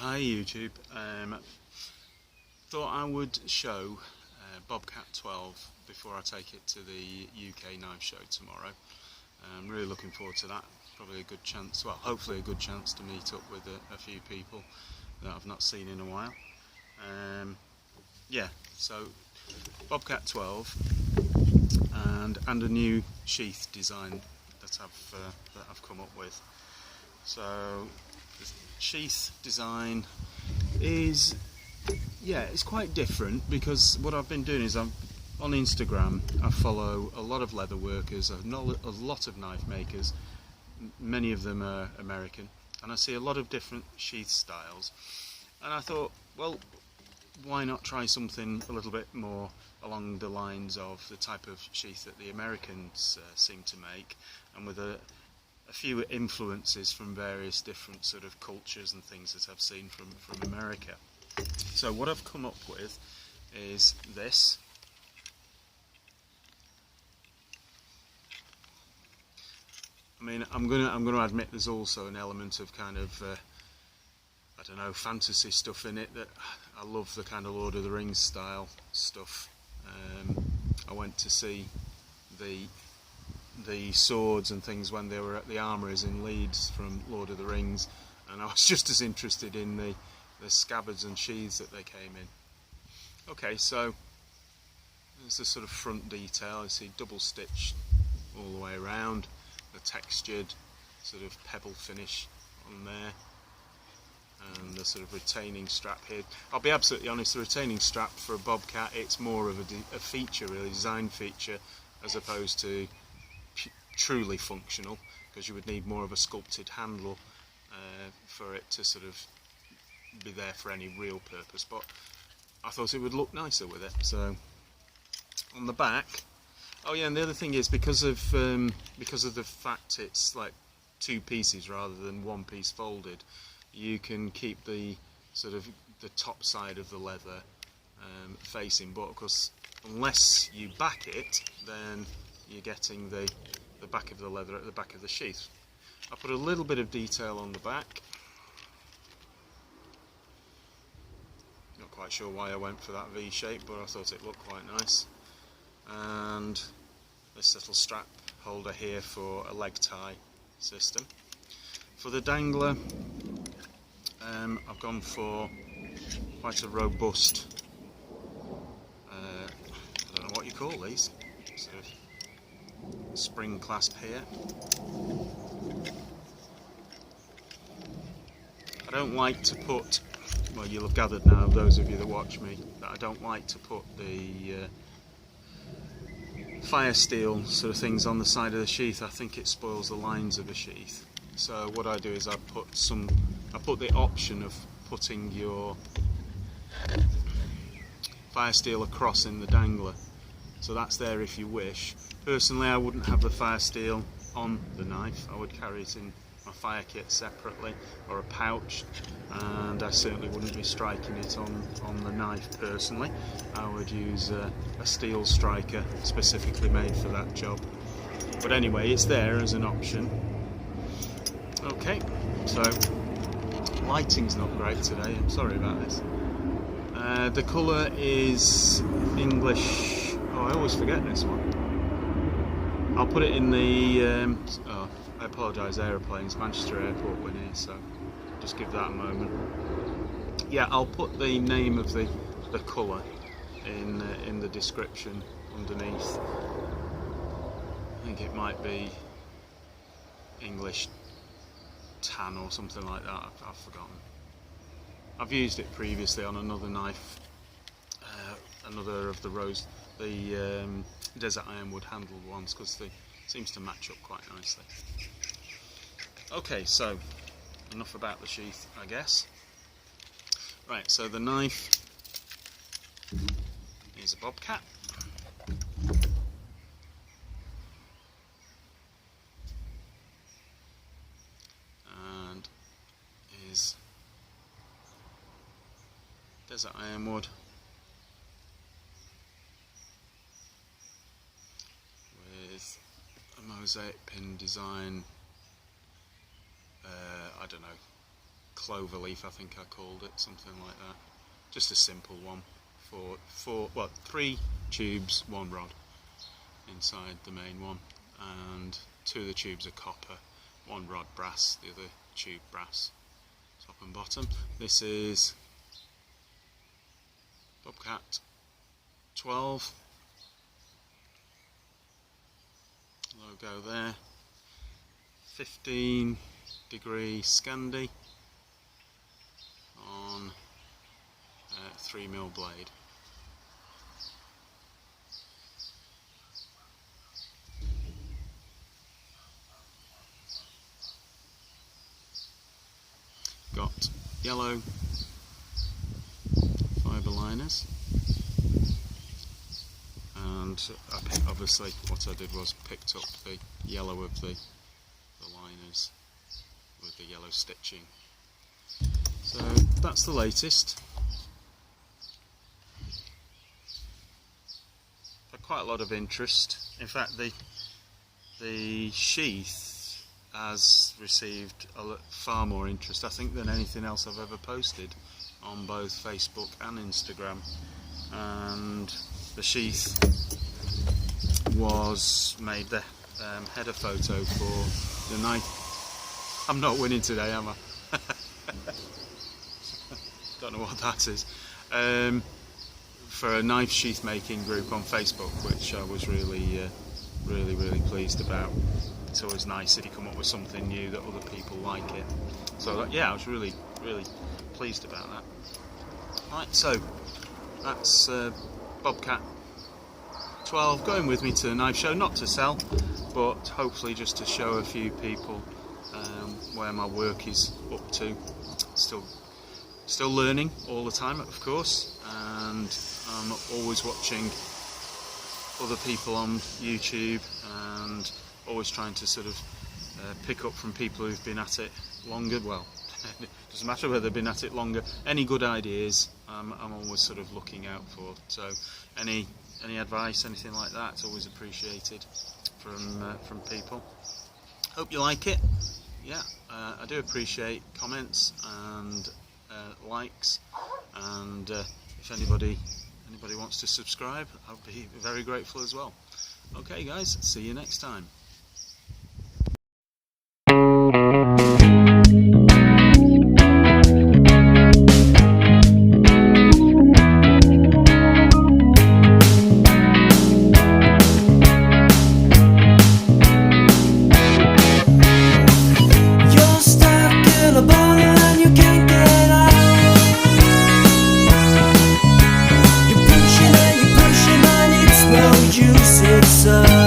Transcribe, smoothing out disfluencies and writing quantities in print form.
Hi YouTube. Thought I would show Bobcat 12 before I take it to the UK knife show tomorrow. I'm really looking forward to that. Probably a good chance, well hopefully a good chance to meet up with a few people that I've not seen in a while. Yeah, so Bobcat 12 and a new sheath design that I've come up with. So the sheath design is, it's quite different, because what I've been doing is on Instagram I follow a lot of leather workers, a lot of knife makers, many of them are American, and I see a lot of different sheath styles, and I thought, well, why not try something a little bit more along the lines of the type of sheath that the Americans seem to make, and with a few influences from various different sort of cultures and things that I've seen from America. So what I've come up with is this. I mean, I'm gonna admit there's also an element of kind of I don't know, fantasy stuff in it. That I love the kind of Lord of the Rings style stuff. I went to see the swords and things when they were at the armouries in Leeds from Lord of the Rings, and I was just as interested in the scabbards and sheaths that they came in. Okay, so there's the sort of front detail. You see double stitch all the way around, the textured sort of pebble finish on there, and the sort of retaining strap here. I'll be absolutely honest, the retaining strap for a Bobcat, it's more of a feature, really, design feature, as opposed to truly functional, because you would need more of a sculpted handle for it to sort of be there for any real purpose, but I thought it would look nicer with it. So on the back, oh yeah, and the other thing is, because of the fact it's like two pieces rather than one piece folded, you can keep the sort of the top side of the leather facing, but of course unless you back it, then you're getting the back of the leather at the back of the sheath. I put a little bit of detail on the back. Not quite sure why I went for that V shape, but I thought it looked quite nice. And this little strap holder here for a leg tie system. For the dangler, I've gone for quite a robust, I don't know what you call these, sort of spring clasp here. I don't like to put, well, you'll have gathered now, those of you that watch me, that I don't like to put the fire steel sort of things on the side of the sheath. I think it spoils the lines of a sheath. So what I do is I put the option of putting your fire steel across in the dangler. So that's there if you wish. Personally, I wouldn't have the fire steel on the knife. I would carry it in my fire kit separately, or a pouch, and I certainly wouldn't be striking it on the knife personally. I would use a steel striker specifically made for that job. But anyway, it's there as an option. Okay, so lighting's not great today, I'm sorry about this. The colour is English, I always forget this one. I'll put it in the, I apologise, aeroplanes, Manchester Airport we're near, so just give that a moment. Yeah, I'll put the name of the colour in the description underneath. I think it might be English tan or something like that, I've forgotten. I've used it previously on another knife, another of the desert ironwood handled ones, because they seems to match up quite nicely. Okay, so enough about the sheath, I guess. Right, so the knife is a Bobcat. And is desert ironwood with a mosaic pin design, I don't know, cloverleaf, I think I called it, something like that. Just a simple one for 3 tubes, 1 rod inside the main one, and 2 of the tubes are copper, 1 rod brass, the other tube brass, top and bottom. This is Bobcat 12, logo there, 15-degree Scandi on 3mm blade. Got yellow fibre liners, and obviously what I did was picked up the yellow of the liners with the yellow stitching. So that's the latest. Had quite a lot of interest. In fact, the sheath has received far more interest, I think, than anything else I've ever posted on both Facebook and Instagram. And the sheath was made the header photo for the knife. I'm not winning today, am I? Don't know what that is. For a knife sheath making group on Facebook, which I was really pleased about. It's always nice if you come up with something new that other people like it. So yeah, I was really pleased about that. Right, so that's Bobcat 12 going with me to the knife show, not to sell, but hopefully just to show a few people where my work is up to. Still learning all the time, of course, and I'm always watching other people on YouTube and always trying to sort of pick up from people who've been at it longer. Well, it doesn't matter whether they've been at it longer. Any good ideas, I'm always sort of looking out for. So any advice, anything like that, it's always appreciated from people. Hope you like it. Yeah, I do appreciate comments and likes, and if anybody wants to subscribe, I'll be very grateful as well. Okay guys, see you next time. It's